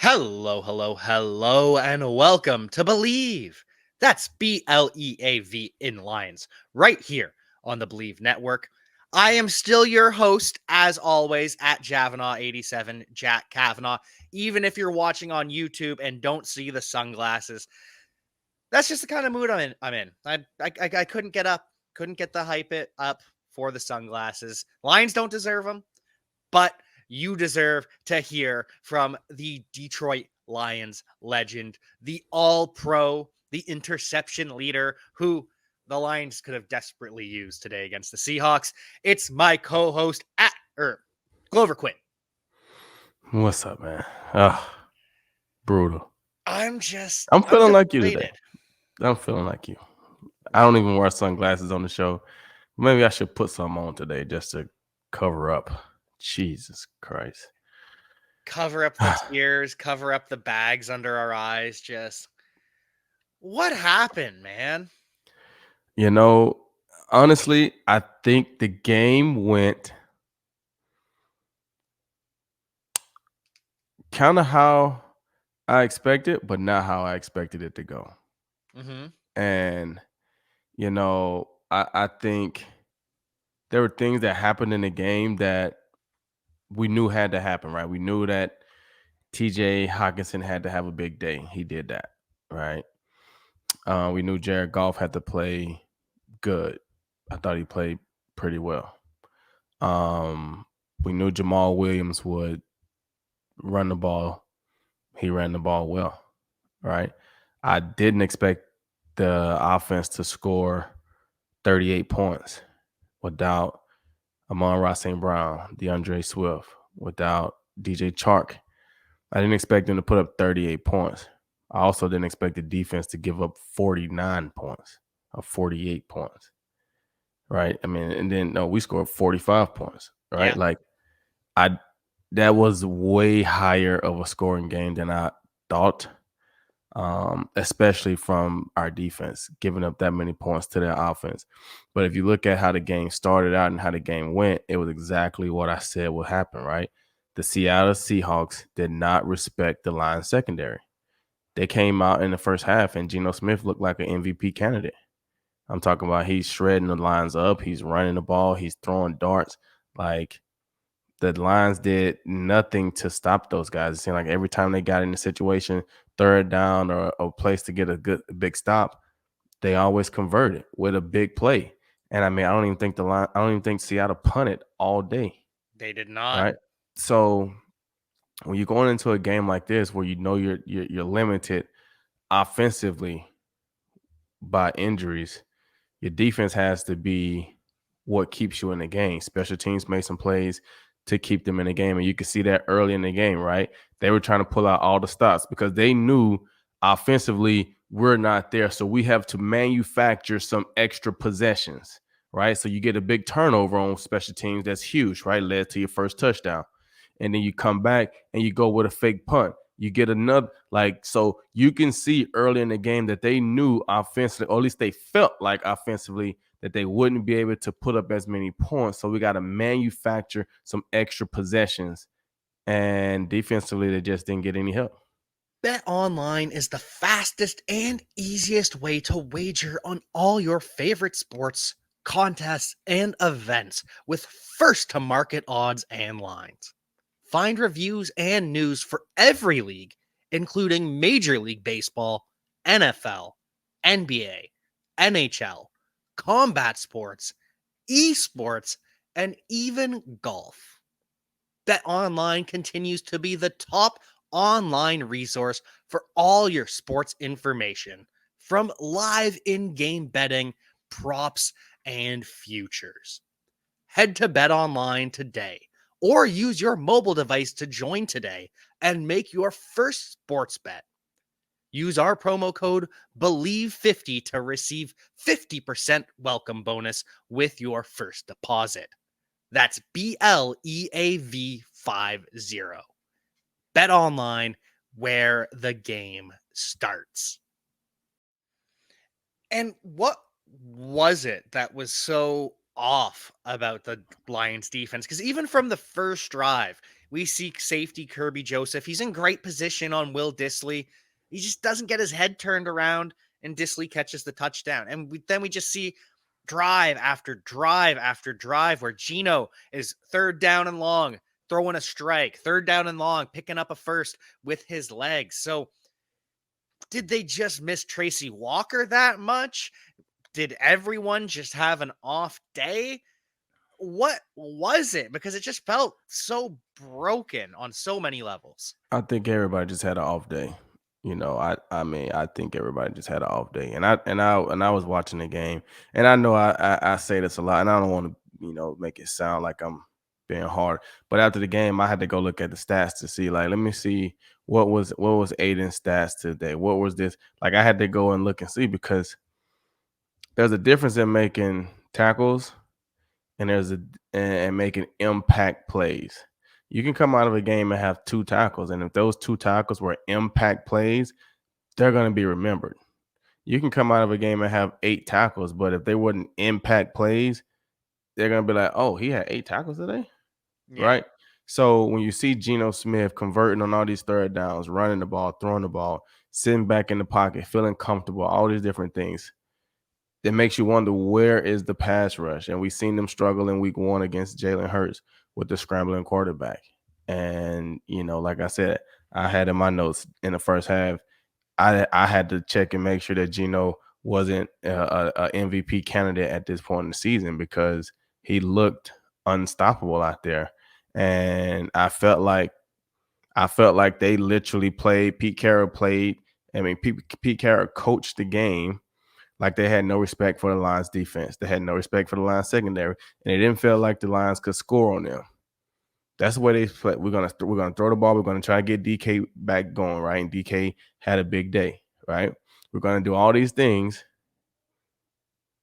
Hello, hello, hello, and welcome to Believe. That's BLEAV in lines, right here on the Believe Network. I am still your host, as always, at Cavanagh87, Jack Cavanagh. Even if you're watching on YouTube and don't see the sunglasses, that's just the kind of mood I'm in. I couldn't get the hype it up for the sunglasses. Lions don't deserve them, but you deserve to hear from the Detroit Lions legend, the all pro, the interception leader who the Lions could have desperately used today against the Seahawks. It's my co host Glover Quin. What's up, man? Ah, brutal. I'm I'm feeling like you today. deflated. I'm feeling like you. I don't even wear sunglasses on the show. Maybe I should put some on today just to cover up. Jesus Christ. Cover up the tears, cover up the bags under our eyes. Just what happened, man? You know, honestly, I think the game went kind of how I expected, but not how I expected it to go. Mm-hmm. And, I think there were things that happened in the game that we knew had to happen, right? We knew that TJ Hawkinson had to have a big day. He did that, right? We knew Jared Goff had to play good. I thought he played pretty well. Um, we knew Jamal Williams would run the ball. He ran the ball well, right? I didn't expect the offense to score 38 points without Amon-Ra St. Brown, DeAndre Swift, without DJ Chark. I didn't expect them to put up 38 points. I also didn't expect the defense to give up 49 points or 48 points, right? I mean, and then no, we scored 45 points, right? Yeah. Like I that was way higher of a scoring game than I thought, especially from our defense, giving up that many points to their offense. But if you look at how the game started out and how the game went, it was exactly what I said would happen, right? The Seattle Seahawks did not respect the Lions secondary. They came out in the first half and Geno Smith looked like an MVP candidate. I'm talking about he's shredding the Lions up. He's running the ball. He's throwing darts. Like the Lions did nothing to stop those guys. It seemed like every time they got in a situation, third down or a place to get a big stop, they always converted with a big play. And I mean, I don't even think Seattle punted all day, They did not. right? So when you're going into a game like this where you know you're limited offensively by injuries, your defense has to be what keeps you in the game. Special teams made some plays to keep them in the game. And you can see that early in the game, right? They were trying to pull out all the stops because they knew offensively we're not there. So we have to manufacture some extra possessions, right? So you get a big turnover on special teams. That's huge, right? Led to your first touchdown. And then you come back and you go with a fake punt. You get another, so you can see early in the game that they knew offensively, or at least they felt like offensively, that they wouldn't be able to put up as many points. So we got to manufacture some extra possessions. And defensively, they just didn't get any help. Bet Online is the fastest and easiest way to wager on all your favorite sports, contests, and events with first to market odds and lines. Find reviews and news for every league, including Major League Baseball, NFL, NBA, NHL, combat sports, esports, and even golf. Bet Online continues to be the top online resource for all your sports information, from live in-game betting, props, and futures. Head to Bet Online today or use your mobile device to join today and make your first sports bet. Use our promo code BELIEVE50 to receive 50% welcome bonus with your first deposit. That's BLEAV50. Bet Online, where the game starts. And what was it that was so off about the Lions defense? Because even from the first drive, We see safety Kirby Joseph. He's in great position on Will Dissly. He just doesn't get his head turned around, and Dissly catches the touchdown. And then we just see drive after drive after drive where Geno is third down and long, throwing a strike, third down and long, picking up a first with his legs. So did they just miss Tracy Walker that much? Did everyone just have an off day? What was it? Because it just felt so broken on so many levels. I think everybody just had an off day. I mean, I think everybody just had an off day. And I was watching the game, and I know I say this a lot, and I don't want to, make it sound like I'm being hard. But after the game, I had to go look at the stats to see, like, let me see what was Aiden's stats today. What was this? Like, I had to go and look and see, because there's a difference in making tackles and and making impact plays. You can come out of a game and have two tackles, and if those two tackles were impact plays, they're going to be remembered. You can come out of a game and have 8 tackles, but if they weren't impact plays, they're going to be like, "Oh, he had 8 tackles today," Yeah. right? So when you see Geno Smith converting on all these third downs, running the ball, throwing the ball, sitting back in the pocket, feeling comfortable, all these different things, it makes you wonder, where is the pass rush? And we've seen them struggle in week 1 against Jalen Hurts with the scrambling quarterback. And, like I said, I had in my notes in the first half, I had to check and make sure that Geno wasn't a MVP candidate at this point in the season, because he looked unstoppable out there. And I felt like they literally played. Pete Carroll played. I mean, Pete Carroll coached the game like they had no respect for the Lions defense. They had no respect for the Lions secondary, and it didn't feel like the Lions could score on them. That's the way they play. We're gonna throw the ball. We're gonna try to get DK back going, right? And DK had a big day, right? We're gonna do all these things,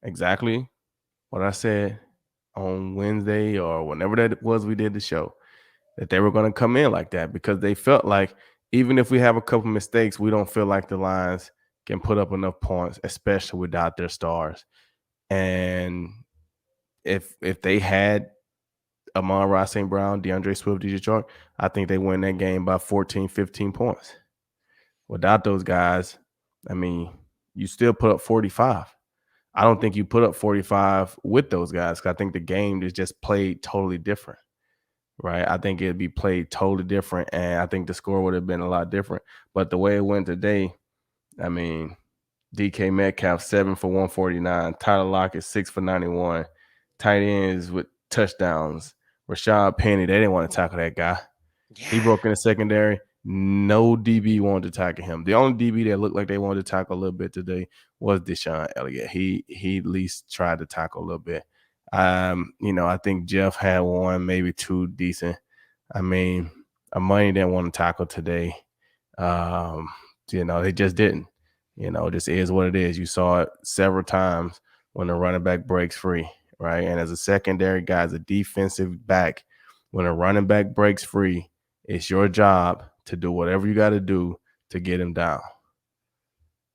exactly what I said on Wednesday or whenever that was we did the show, that they were gonna come in like that, because they felt like, even if we have a couple mistakes, we don't feel like the Lions can put up enough points, especially without their stars. And if they had Amon-Ra St. Brown, DeAndre Swift, DJ Chark, I think they win that game by 14, 15 points. Without those guys, I mean, you still put up 45. I don't think you put up 45 with those guys, because I think the game is just played totally different, right? I think it'd be played totally different, and I think the score would have been a lot different. But the way it went today, I mean, DK Metcalf 7 for 149, Tyler Lockett 6 for 91, tight ends with touchdowns. Rashad Penny, they didn't want to tackle that guy. He Yeah. broke in the secondary. No DB wanted to tackle him. The only DB that looked like they wanted to tackle a little bit today was Deshaun Elliott. He at least tried to tackle a little bit. I think Jeff had one, maybe two decent. I mean, Money didn't want to tackle today. Um, they just didn't. This is what it is. You saw it several times when the running back breaks free, right? And as a secondary guy, as a defensive back, when a running back breaks free, it's your job to do whatever you got to do to get him down.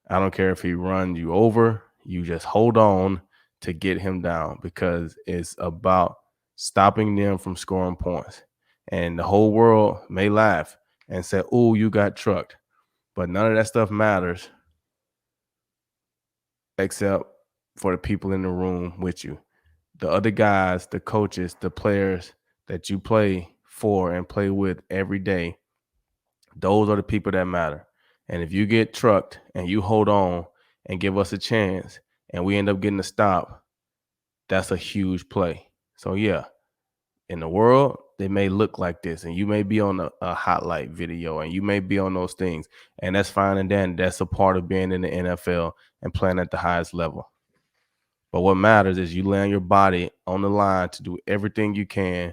I don't care if he runs you over, you just hold on to get him down, because it's about stopping them from scoring points. And the whole world may laugh and say, "Oh, you got trucked." But none of that stuff matters except for the people in the room with you. The other guys, the coaches, the players that you play for and play with every day, those are the people that matter. And if you get trucked and you hold on and give us a chance and we end up getting a stop, that's a huge play. So, yeah, in the world, they may look like this, and you may be on a highlight video, and you may be on those things, and that's fine. And then that's a part of being in the NFL and playing at the highest level. But what matters is you land your body on the line to do everything you can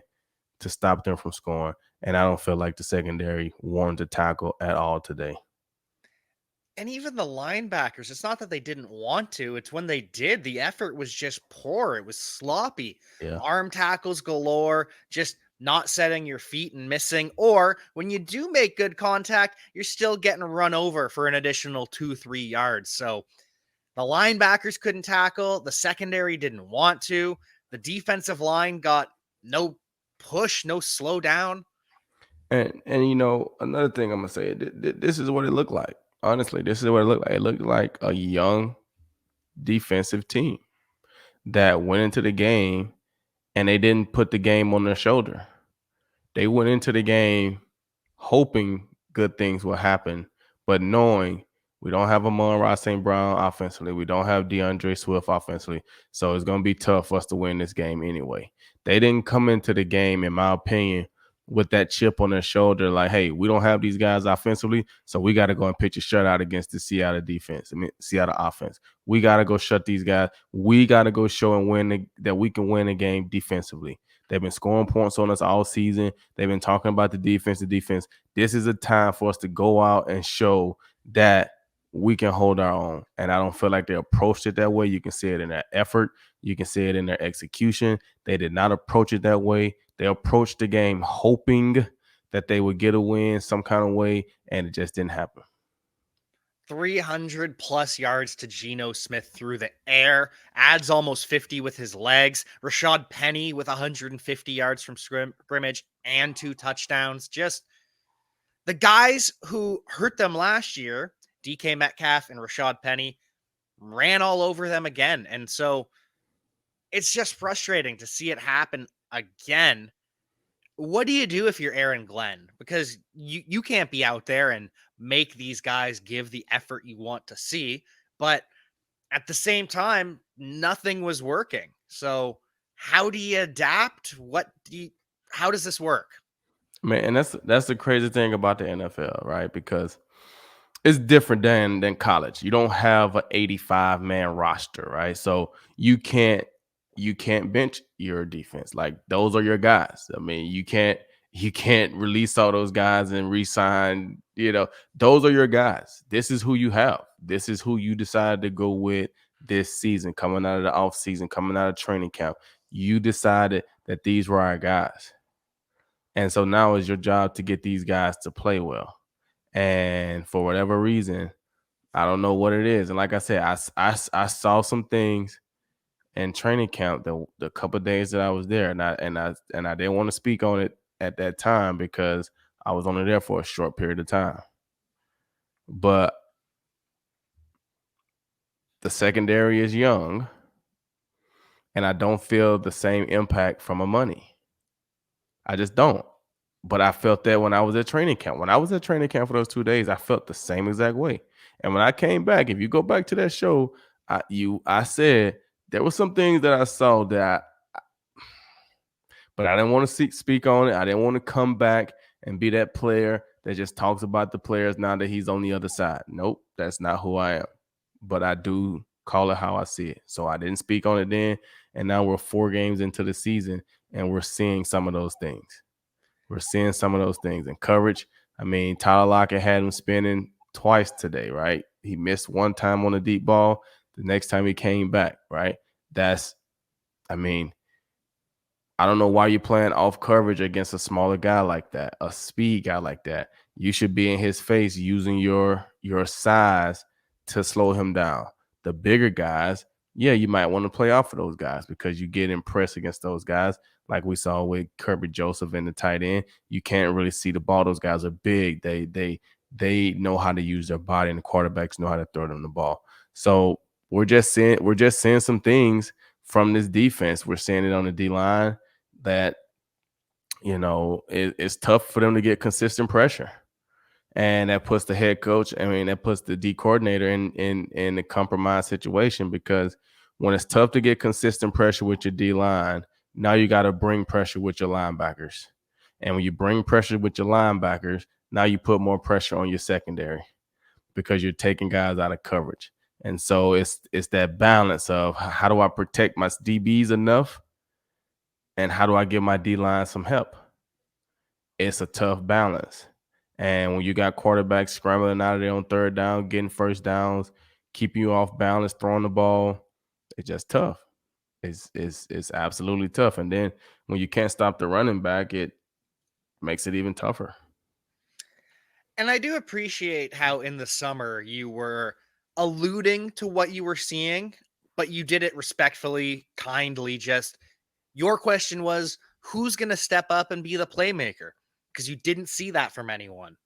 to stop them from scoring. And I don't feel like the secondary wanted to tackle at all today. And even the linebackers, it's not that they didn't want to, it's when they did, the effort was just poor. It was sloppy. Yeah. Arm tackles galore, just not setting your feet and missing. Or when you do make good contact, you're still getting run over for an additional 2, 3 yards. So the linebackers couldn't tackle, the secondary didn't want to, the defensive line got no push, no slow down. And another thing I'm gonna say, this is what it looked like. Honestly, this is what it looked like. It looked like a young defensive team that went into the game and they didn't put the game on their shoulder. They went into the game hoping good things will happen, but knowing we don't have Amon-Ra St. Brown offensively, we don't have DeAndre Swift offensively, so it's going to be tough for us to win this game anyway. They didn't come into the game, in my opinion, with that chip on their shoulder, like, hey, we don't have these guys offensively, so we got to go and pitch a shutout against the Seattle defense. Seattle offense. We got to go shut these guys. We got to go show and win that we can win a game defensively. They've been scoring points on us all season. They've been talking about the defense. This is a time for us to go out and show that we can hold our own. And I don't feel like they approached it that way. You can see it in their effort. You can see it in their execution. They did not approach it that way. They approached the game hoping that they would get a win some kind of way, and it just didn't happen. 300 plus yards to Geno Smith through the air, adds almost 50 with his legs. Rashad Penny with 150 yards from scrimmage and 2 touchdowns. Just the guys who hurt them last year, DK Metcalf and Rashad Penny, ran all over them again. And so it's just frustrating to see it happen again. What do you do if you're Aaron Glenn? Because you can't be out there and make these guys give the effort you want to see, but at the same time, nothing was working. So how do you adapt? How does this work? Man, and that's the crazy thing about the NFL, right? Because it's different than college. You don't have an 85-man roster, right? So you can't bench your defense. Like those are your guys. I mean, you can't release all those guys and re-sign, those are your guys. This is who you have. This is who you decided to go with this season, coming out of the off season, coming out of training camp. You decided that these were our guys. And so now it's your job to get these guys to play well. And for whatever reason, I don't know what it is. And like I said, I saw some things in training camp the couple of days that I was there, and I didn't want to speak on it at that time because I was only there for a short period of time. But the secondary is young, and I don't feel the same impact from a money. I just don't. But I felt that when I was at training camp. When I was at training camp for those 2 days, I felt the same exact way. And when I came back, if you go back to that show, I said there were some things that I saw but I didn't want to speak on it. I didn't want to come back and be that player that just talks about the players now that he's on the other side. Nope, that's not who I am. But I do call it how I see it. So I didn't speak on it then. And now we're 4 games into the season and we're seeing some of those things. We're seeing some of those things in coverage. I mean, Tyler Lockett had him spinning twice today, right? He missed one time on a deep ball. The next time he came back, right? I don't know why you're playing off coverage against a smaller guy like that, a speed guy like that. You should be in his face using your size to slow him down. The bigger guys, yeah, you might want to play off of those guys because you get impressed against those guys, like we saw with Kirby Joseph in the tight end. You can't really see the ball. Those guys are big. They know how to use their body, and the quarterbacks know how to throw them the ball. So we're just seeing some things from this defense. We're seeing it on the D line that it's tough for them to get consistent pressure, and that puts the head coach, that puts the D coordinator in a compromised situation, because when it's tough to get consistent pressure with your D line, now you got to bring pressure with your linebackers, and when you bring pressure with your linebackers, now you put more pressure on your secondary because you're taking guys out of coverage. And so it's that balance of how do I protect my DBs enough, and how do I give my D-line some help? It's a tough balance. And when you got quarterbacks scrambling out of there on third down, getting first downs, keeping you off balance, throwing the ball, it's just tough. It's absolutely tough. And then when you can't stop the running back, it makes it even tougher. And I do appreciate how in the summer you were alluding to what you were seeing, but you did it respectfully, kindly. Just your question was, who's going to step up and be the playmaker? because you didn't see that from anyone.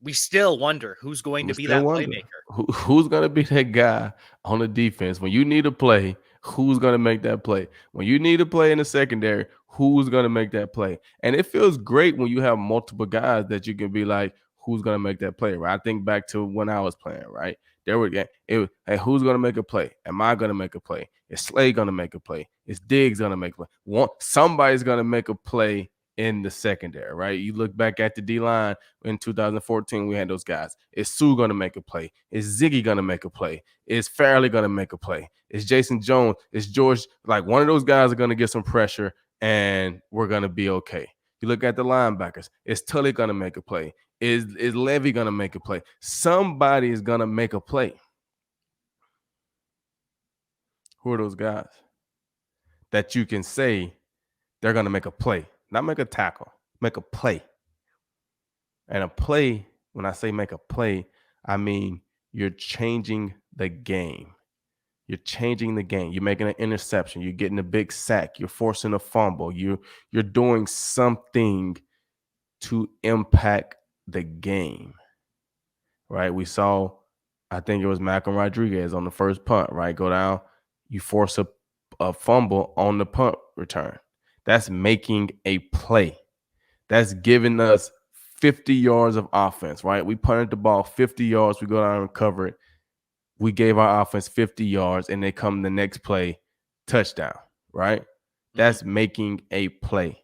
We still wonder who's going We to be still that wonder playmaker. who's gonna be that guy on the defense when you need a play. Who's gonna make that play when you need a play in the secondary? Who's gonna make that play? And it feels great when you have multiple guys that you can be like, who's gonna make that play? Right? I think back to when I was playing. Right there, hey, who's gonna make a play? Am I gonna make a play? Is Slay gonna make a play? Is Diggs gonna make a play? Somebody's gonna make a play in the secondary. Right? You look back at the D line in 2014, we had those guys. Is Sue going to make a play? Is Ziggy going to make a play? Is Fairley going to make a play? Is Jason Jones? Is George? Like, one of those guys are going to get some pressure and we're going to be okay. You look at the linebackers. Is Tully going to make a play? Is Levy going to make a play? Somebody is going to make a play. Who are those guys that you can say they're going to make a play? Not make a tackle, make a play. And a play, when I say make a play, I mean you're changing the game. You're changing the game. You're making an interception. You're getting a big sack. You're forcing a fumble. You're doing something to impact the game. Right? We saw, I think it was Malcolm Rodriguez on the first punt, right? Go down, you force a fumble on the punt return. That's making a play. That's giving us 50 yards of offense, right? We punted the ball 50 yards. We go down and recover it. We gave our offense 50 yards, and they come the next play, touchdown, right? That's making a play.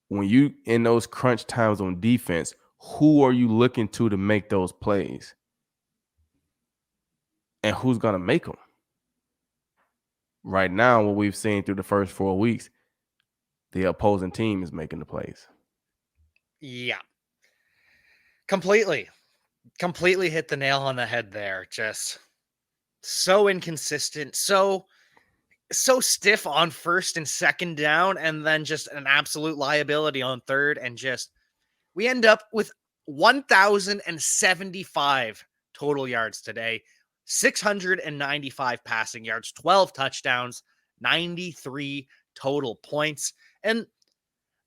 When you in those crunch times on defense, who are you looking to make those plays? And who's going to make them? Right now, what we've seen through the first 4 weeks, the opposing team is making the plays. Yeah. Completely hit the nail on the head there. Just so inconsistent, so stiff on first and second down, and then just an absolute liability on third. And just we end up with 1,075 total yards today, 695 passing yards, 12 touchdowns, 93 total points. And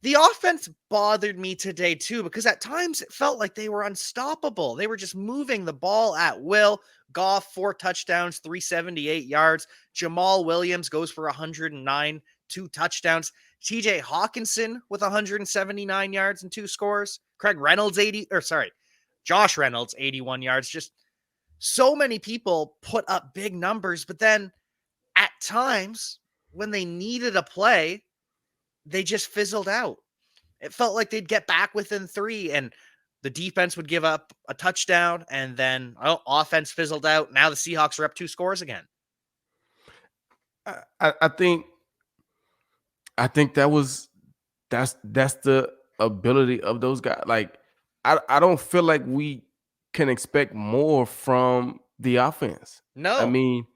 the offense bothered me today too, because at times it felt like they were unstoppable. They were just moving the ball at will. Goff, 4 touchdowns, 378 yards. Jamal Williams goes for 109, 2 touchdowns. TJ Hawkinson with 179 yards and 2 scores. Josh Reynolds, 81 yards. Just so many people put up big numbers, but then at times when they needed a play, they just fizzled out. It felt like they'd get back within 3 and the defense would give up a touchdown, and then offense fizzled out. Now the Seahawks are up 2 scores again. I think that's the ability of those guys. Like, I don't feel like we can expect more from the offense. No. I mean,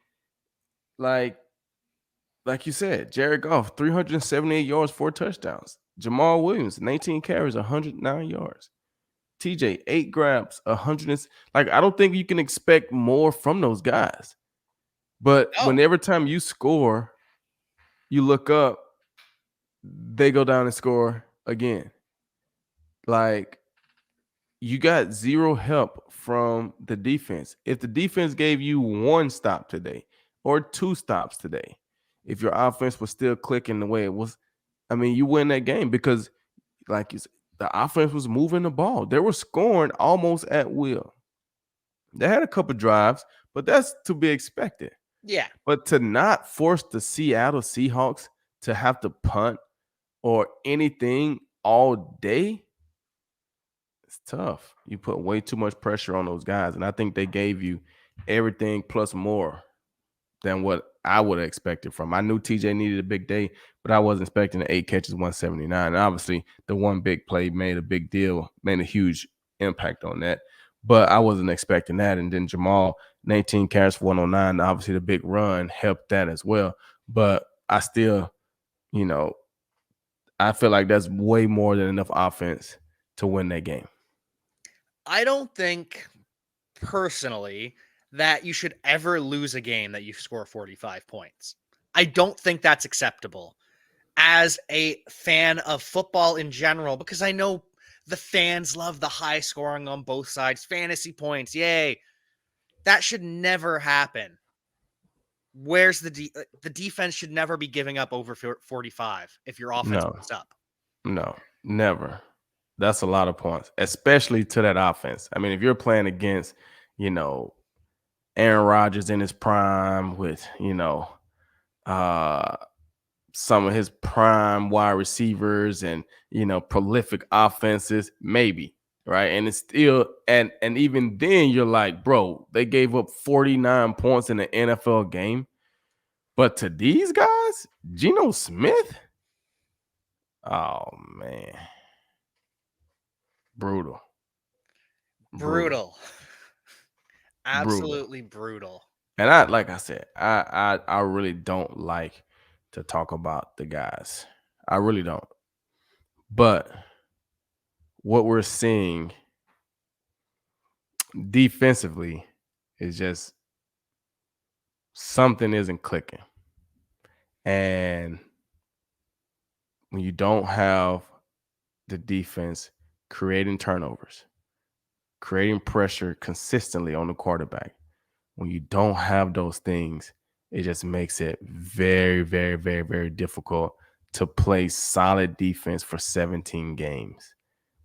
like you said, Jared Goff, 378 yards, 4 touchdowns. Jamal Williams, 19 carries, 109 yards. TJ, 8 grabs, 100. Like, I don't think you can expect more from those guys. But when every time you score, you look up, they go down and score again. Like, you got zero help from the defense. If the defense gave you 1 stop today or 2 stops today, if your offense was still clicking the way it was, I mean, you win that game because, like you said, the offense was moving the ball. They were scoring almost at will. They had a couple drives, but that's to be expected. Yeah. But to not force the Seattle Seahawks to have to punt or anything all day, it's tough. You put way too much pressure on those guys, and I think they gave you everything plus more than what I would have expected from. I knew TJ needed a big day, but I wasn't expecting the 8 catches, 179. And obviously, the one big play made a big deal, made a huge impact on that. But I wasn't expecting that. And then Jamal, 19 carries for 109. Obviously, the big run helped that as well. But I still, I feel like that's way more than enough offense to win that game. I don't think personally that you should ever lose a game that you score 45 points. I don't think that's acceptable. as a fan of football in general, because I know the fans love the high scoring on both sides, fantasy points, yay. That should never happen. Where's the defense should never be giving up over 45 if your offense No, puts up. no, never. That's a lot of points, especially to that offense. I mean, if you're playing against, you know, Aaron Rodgers in his prime with, uh some of his prime wide receivers and prolific offenses, maybe, right? And it's still and even then you're like, bro, they gave up 49 points in an NFL game. But to these guys, Geno Smith, oh man, brutal, brutal, Brutal. brutal. Absolutely brutal. And I, like I said, I really don't like to talk about the guys. I really don't. But what we're seeing defensively is just something isn't clicking. And when you don't have the defense creating turnovers, creating pressure consistently on the quarterback, when you don't have those things, it just makes it very, very, very, very difficult to play solid defense for 17 games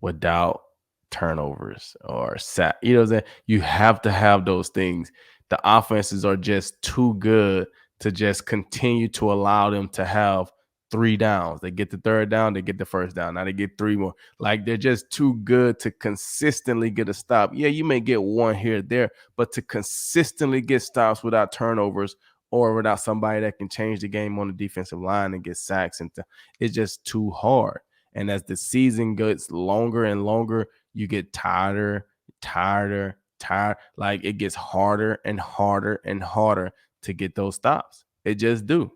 without turnovers or sack. You know what I'm saying? You have to have those things. The offenses are just too good to just continue to allow them to have 3 downs. They get the third down, they get the first down. Now they get 3 more. Like they're just too good to consistently get a stop. Yeah, you may get one here or there, but to consistently get stops without turnovers or without somebody that can change the game on the defensive line and get sacks, it's just too hard. And as the season gets longer and longer, you get tired. Like it gets harder and harder and harder to get those stops. It just do.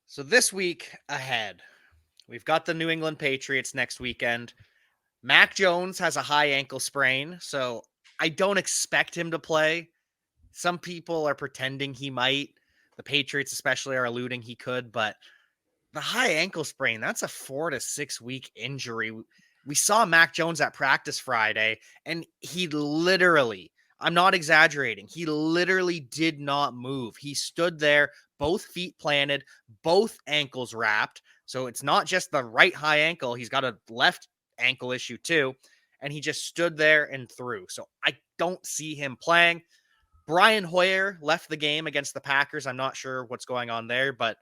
So this week ahead, we've got the New England Patriots next weekend. Mac Jones has a high ankle sprain, so I don't expect him to play. Some people are pretending he might. The Patriots, especially, are alluding he could, but the high ankle sprain, that's a 4 to 6 week injury. We saw Mac Jones at practice Friday, and he literally, I'm not exaggerating, he literally did not move. He stood there, both feet planted, both ankles wrapped. So it's not just the right high ankle, he's got a left ankle issue too. And he just stood there and threw. So I don't see him playing. Brian Hoyer left the game against the Packers. I'm not sure what's going on there, but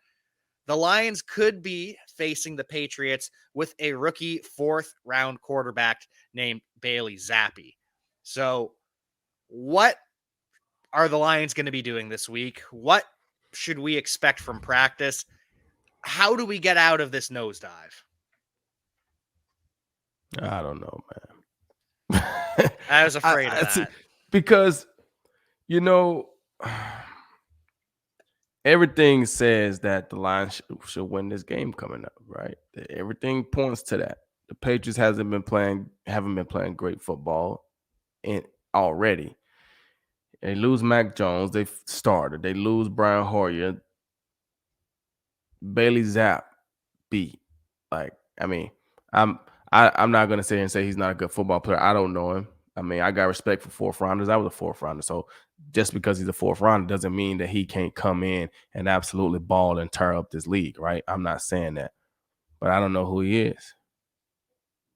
the Lions could be facing the Patriots with a rookie 4th-round quarterback named Bailey Zappi. So, what are the Lions going to be doing this week? What should we expect from practice? How do we get out of this nosedive? I don't know, man. I was afraid of I see, that. because you know everything says that the Lions should win this game coming up, right? Everything points to that. The Patriots haven't been playing great football in already. They lose Mac Jones, they started. They lose Brian Hoyer, Bailey Zapp beat. Like, I mean, I'm I'm not gonna sit here and say he's not a good football player. I don't know him. I mean, I got respect for 4th rounders. I was a 4th rounder. So just because he's a 4th rounder doesn't mean that he can't come in and absolutely ball and tear up this league, right? I'm not saying that. But I don't know who he is.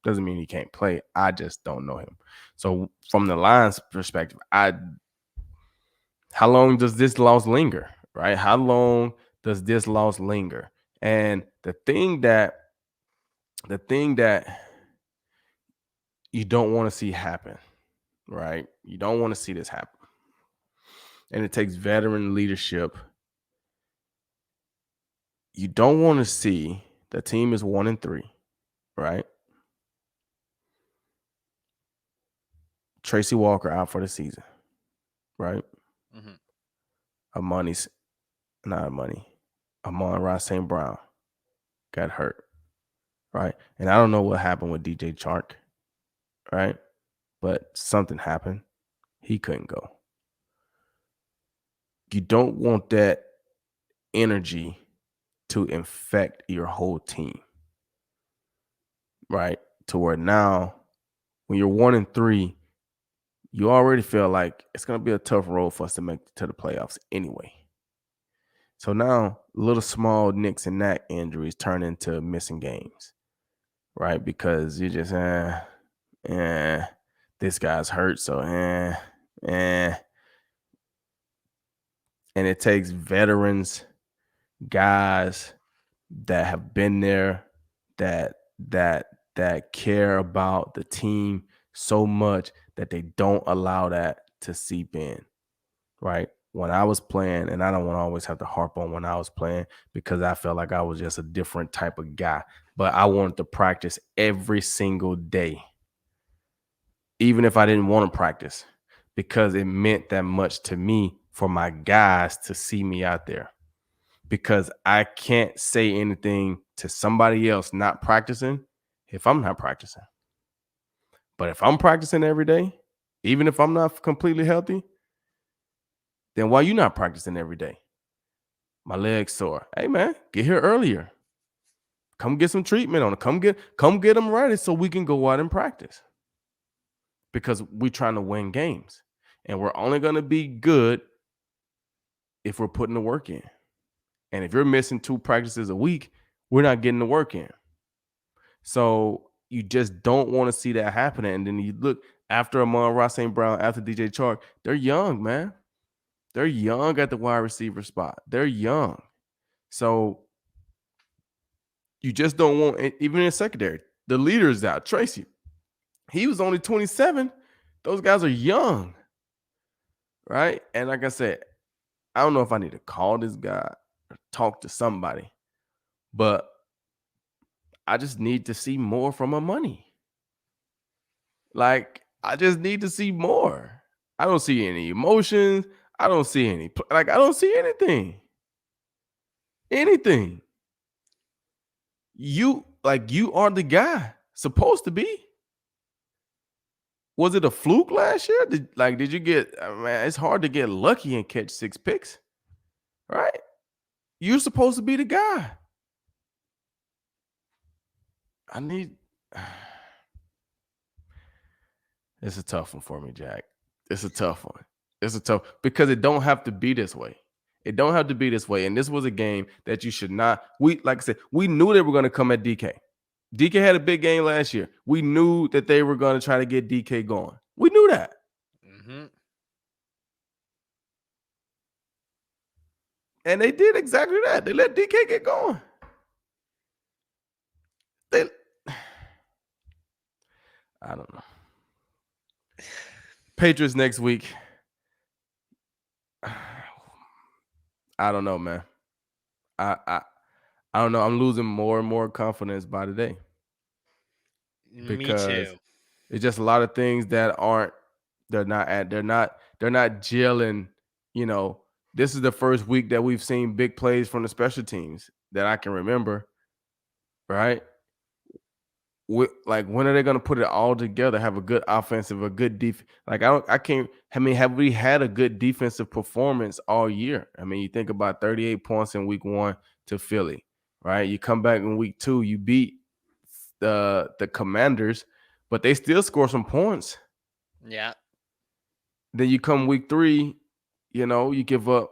Doesn't mean he can't play. I just don't know him. So from the Lions perspective, how long does this loss linger? Right? How long does this loss linger? And the thing that you don't want to see happen, right? You don't want to see this happen. And it takes veteran leadership. You don't want to see the team is 1-3, right? Tracy Walker out for the season, right? Mm-hmm. Amon Ross St. Brown got hurt, right? And I don't know what happened with DJ Chark, right? But something happened. He couldn't go. You don't want that energy to infect your whole team, right? To where now, when you're 1-3, you already feel like it's going to be a tough road for us to make it to the playoffs anyway. So now, little small nicks and knack injuries turn into missing games, right? Because you just, eh, this guy's hurt, so, eh. And it takes veterans, guys that have been there, that that that care about the team so much that they don't allow that to seep in, right? When I was playing, and I don't want to always have to harp on when I was playing because I felt like I was just a different type of guy, but I wanted to practice every single day, even if I didn't want to practice, because it meant that much to me for my guys to see me out there. Because I can't say anything to somebody else not practicing if I'm not practicing. But if I'm practicing every day, even if I'm not completely healthy, then why you not practicing every day? My leg's sore. Hey man, get here earlier. Come get some treatment on it. Come get them ready so we can go out and practice. Because we're trying to win games. And we're only going to be good if we're putting the work in. And if you're missing 2 practices a week, we're not getting the work in. So you just don't want to see that happening. And then you look after Amon-Ra St. Brown, after DJ Chark, they're young, man. They're young at the wide receiver spot. They're young. So you just don't want, even in secondary, the leader's out. Tracy, he was only 27. Those guys are young, right? And like I said, I don't know if I need to call this guy or talk to somebody, but I just need to see more from my money. Like, I just need to see more. I don't see any emotions. I don't see any, I don't see anything. Anything. You are the guy supposed to be. Was it a fluke last year? Did you get, man, it's hard to get lucky and catch 6 picks, right? You're supposed to be the guy. I need It's a tough one for me, Jack. It's a tough one. It's a tough because it don't have to be this way. It don't have to be this way. And this was a game that you should not. Like I said, we knew they were going to come at DK. DK had a big game last year. We knew that they were going to try to get DK going. We knew that. Mm-hmm. And they did exactly that. They let DK get going. I don't know. Patriots next week. I don't know, man. I don't know. I'm losing more and more confidence by the day Me because too. it's just a lot of things that they're not gelling. You know, this is the first week that we've seen big plays from the special teams that I can remember, right? Like, when are they going to put it all together? Have a good offensive, a good defense. Like, have we had a good defensive performance all year? I mean, you think about 38 points in week 1 to Philly, right? You come back in week 2, you beat the Commanders, but they still score some points. Yeah. Then you come week 3, you give up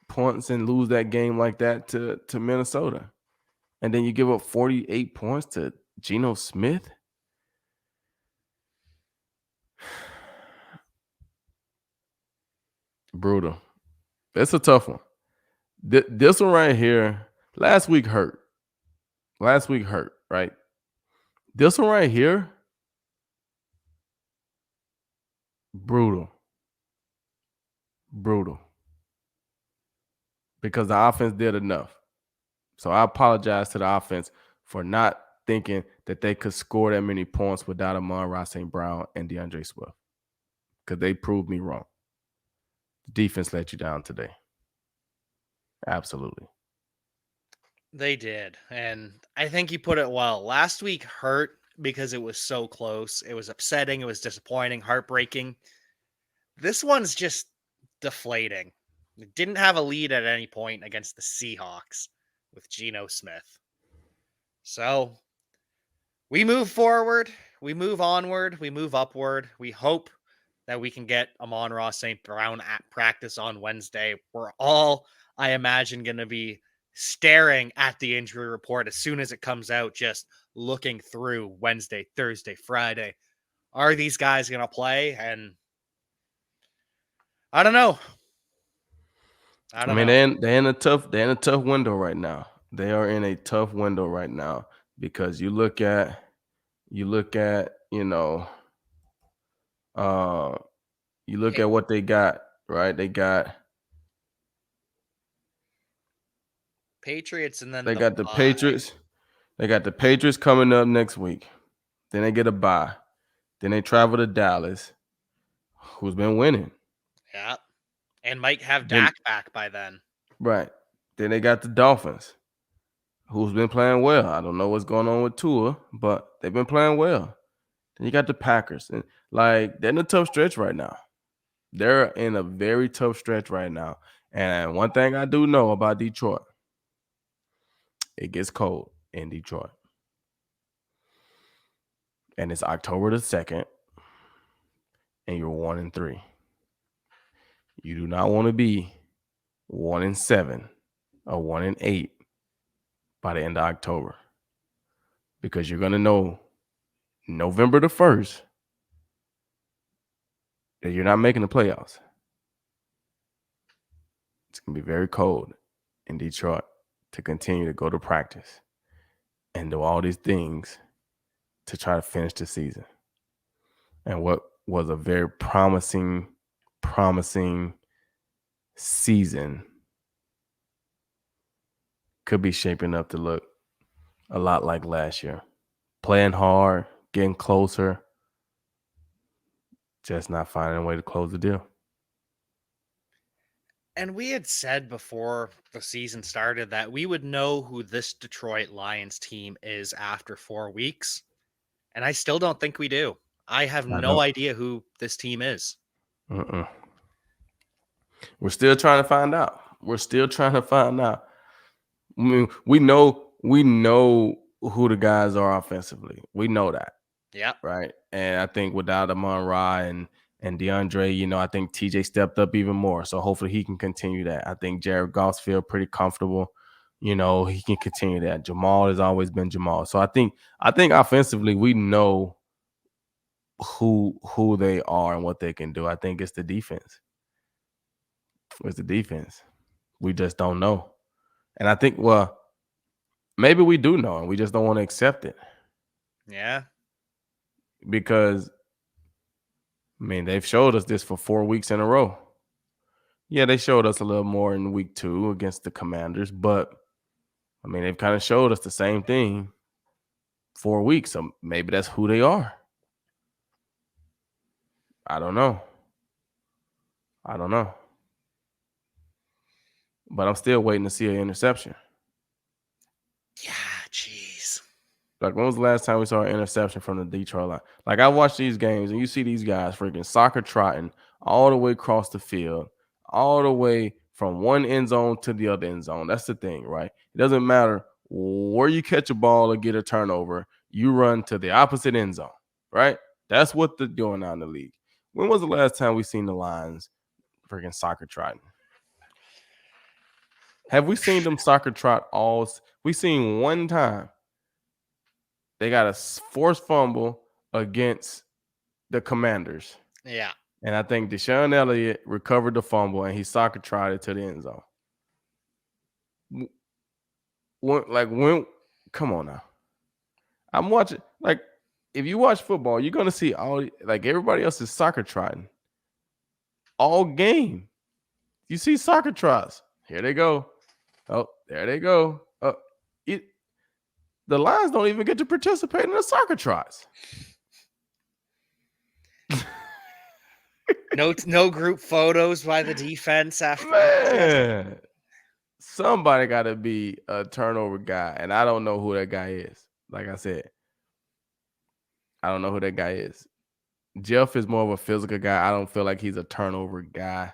points and lose that game like that to Minnesota. And then you give up 48 points to Geno Smith. Brutal. It's a tough one. This one right here, last week hurt. Right? This one right here, brutal. Brutal. Because the offense did enough. So I apologize to the offense for not thinking that they could score that many points without Amon-Ra St. Brown and DeAndre Swift. Because they proved me wrong. The defense let you down today. Absolutely. They did. And I think you put it well. Last week hurt because it was so close. It was upsetting. It was disappointing, heartbreaking. This one's just deflating. Didn't have a lead at any point against the Seahawks with Geno Smith. So we move forward, we move onward, we move upward. We hope that we can get Amon-Ra St. Brown at practice on Wednesday. We're all, I imagine, going to be staring at the injury report as soon as it comes out, just looking through Wednesday, Thursday, Friday. Are these guys going to play? And I don't know. I I don't mean, know. they're in a tough window right now. They are in a tough window right now because you look at uh you look Pa- at what they got, right? Patriots and then They the got the bye. Patriots. They got the Patriots coming up next week. Then they get a bye. Then they travel to Dallas, who's been winning. Yeah. And might have Then Dak back by then. right. Then they got the Dolphins, who's been playing well. I don't know what's going on with Tua, but they've been playing well. Then you got the Packers. And like they're in a tough stretch right now. They're in a very tough stretch right now. And one thing I do know about Detroit, it gets cold in Detroit. And it's October the 2nd, and you're 1-3. You do not want to be 1-7 or 1-8 by the end of October because you're going to know November the 1st that you're not making the playoffs. It's going to be very cold in Detroit to continue to go to practice and do all these things to try to finish the season. And what was a very promising season could be shaping up to look a lot like last year. Playing hard, getting closer, just not finding a way to close the deal. And we had said before the season started that we would know who this Detroit Lions team is after 4 weeks. And I still don't think we do. I have I no don't. idea who this team is. Mm-mm. We're still trying to find out. We're still trying to find out. I mean, we know who the guys are offensively. We know that, Yeah. right? And I think without Amon-Ra and DeAndre, I think TJ stepped up even more. So hopefully he can continue that. I think Jared Goff's feel pretty comfortable. He can continue that. Jamal has always been Jamal. So I think offensively we know who they are and what they can do. I think it's the defense. It's the defense. We just don't know. And I think, well, maybe we do know and we just don't want to accept it Yeah. because, I mean, they've showed us this for 4 weeks in a row. Yeah, they showed us a little more in week 2 against the Commanders, but, I mean, they've kind of showed us the same thing 4 weeks. So maybe that's who they are. I don't know. I don't know. But I'm still waiting to see an interception. Yeah. Jeez. Like, when was the last time we saw an interception from the Detroit line? Like, I watch these games and you see these guys freaking soccer trotting all the way across the field, all the way from one end zone to the other end zone. That's the thing, right? It doesn't matter where you catch a ball or get a turnover, you run to the opposite end zone, right? That's what they're doing now in the league. When was the last time we seen the Lions freaking soccer trotting? Have we seen them soccer trot all? We seen one time they got a forced fumble against the Commanders. Yeah. And I think Deshaun Elliott recovered the fumble and he soccer tried it to the end zone. When, come on now. I'm watching, like, if you watch football, you're going to see everybody else is soccer trotting all game. You see soccer trots. Here they go. Oh, there they go. The Lions don't even get to participate in the soccer trots. No group photos by the defense after. Man, somebody got to be a turnover guy, and I don't know who that guy is. Like I said, I don't know who that guy is. Jeff is more of a physical guy. I don't feel like he's a turnover guy.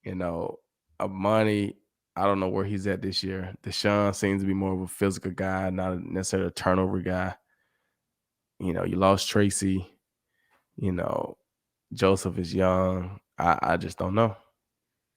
You know, Amani, I don't know where he's at this year. Deshaun seems to be more of a physical guy, not necessarily a turnover guy. You lost Tracy. You know, Joseph is young. I just don't know.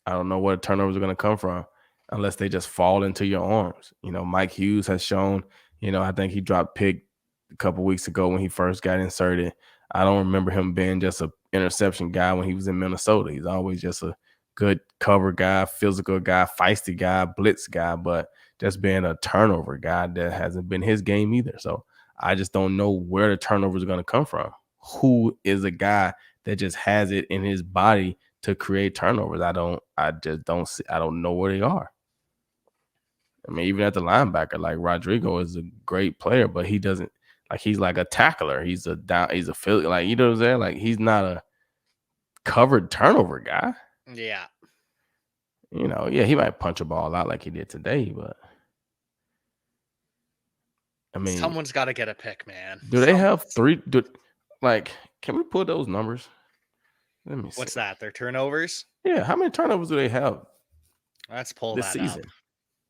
I don't know where the turnovers are going to come from unless they just fall into your arms. Mike Hughes has shown, I think he dropped pick a couple weeks ago when he first got inserted. I don't remember him being just an interception guy when he was in Minnesota. He's always just a good cover guy, physical guy, feisty guy, blitz guy, but just being a turnover guy, that hasn't been his game either. So I just don't know where the turnovers are going to come from. Who is a guy that just has it in his body to create turnovers? I just don't see. I don't know where they are. I mean, even at the linebacker, like Rodrigo is a great player, but he doesn't, like, he's like a tackler. He's a Philly, like, you know what I'm saying? Like, he's not a covered turnover guy. Yeah. Yeah, he might punch a ball out like he did today, but I mean, someone's got to get a pick, man. do they have three? Can we pull those numbers? Let me see. What's that? Their turnovers? Yeah, how many turnovers do they have? Let's pull this that season? up.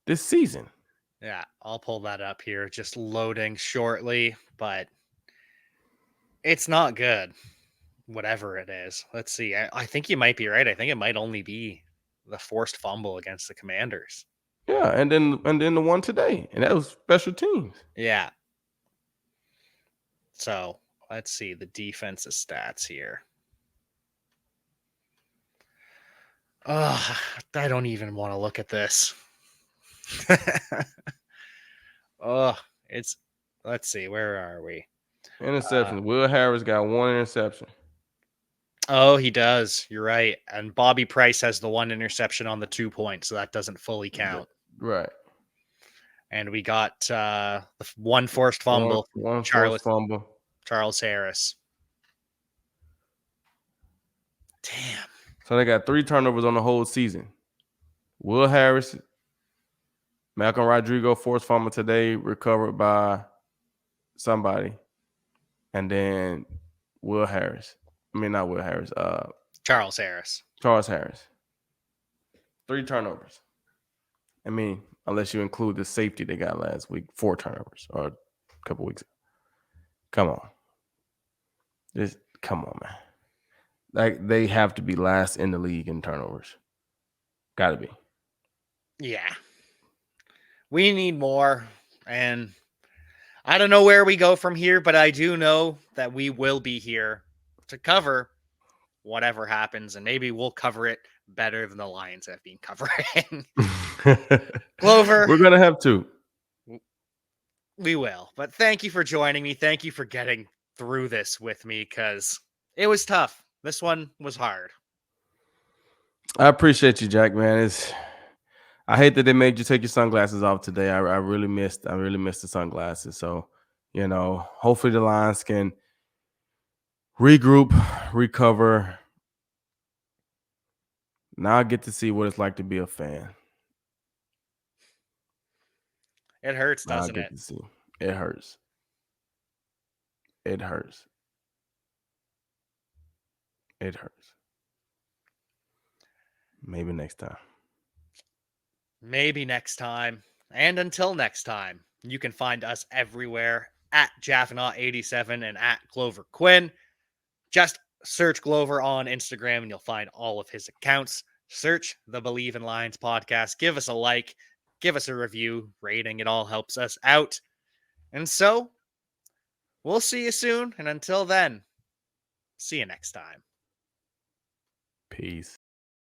This season. Yeah, I'll pull that up here. Just loading shortly, but it's not good. Whatever it is. Let's see. I think you might be right. I think it might only be the forced fumble against the Commanders. Yeah, and then the one today, and that was special teams. Yeah. So let's see the defensive stats here. Oh, I don't even want to look at this. Let's see, where are we? Interception. Will Harris got one interception. Oh, he does. You're right. And Bobby Price has the one interception on the 2 points, so that doesn't fully count. Right. And we got the one forced fumble. One forced fumble. Charles Harris. Damn. So they got 3 turnovers on the whole season. Will Harris, Malcolm Rodrigo forced fumble today, recovered by somebody. And then Will Harris. I mean, not Will Harris. Charles Harris. Charles Harris. 3 turnovers. I mean, unless you include the safety they got last week, 4 turnovers or a couple weeks ago. Come on. Come on, man. Like, they have to be last in the league in turnovers. Got to be. Yeah. We need more. And I don't know where we go from here, but I do know that we will be here to cover whatever happens, and maybe we'll cover it better than the Lions have been covering. Glover. We're going to have to. We will. But thank you for joining me. Thank you for getting through this with me, because it was tough. This one was hard. I appreciate you, Jack, man. I hate that they made you take your sunglasses off today. I really missed the sunglasses. So, hopefully the Lions can regroup, recover. Now I get to see what it's like to be a fan. It hurts, doesn't it? I get to see. It hurts. It hurts. It hurts. Maybe next time. Maybe next time. And until next time, you can find us everywhere at Jaffanaut87 and at Glover Quin. Just search Glover on Instagram and you'll find all of his accounts. Search the Believe in Lions podcast. Give us a like, give us a review, rating. It all helps us out. And so, we'll see you soon. And until then, see you next time. Peace.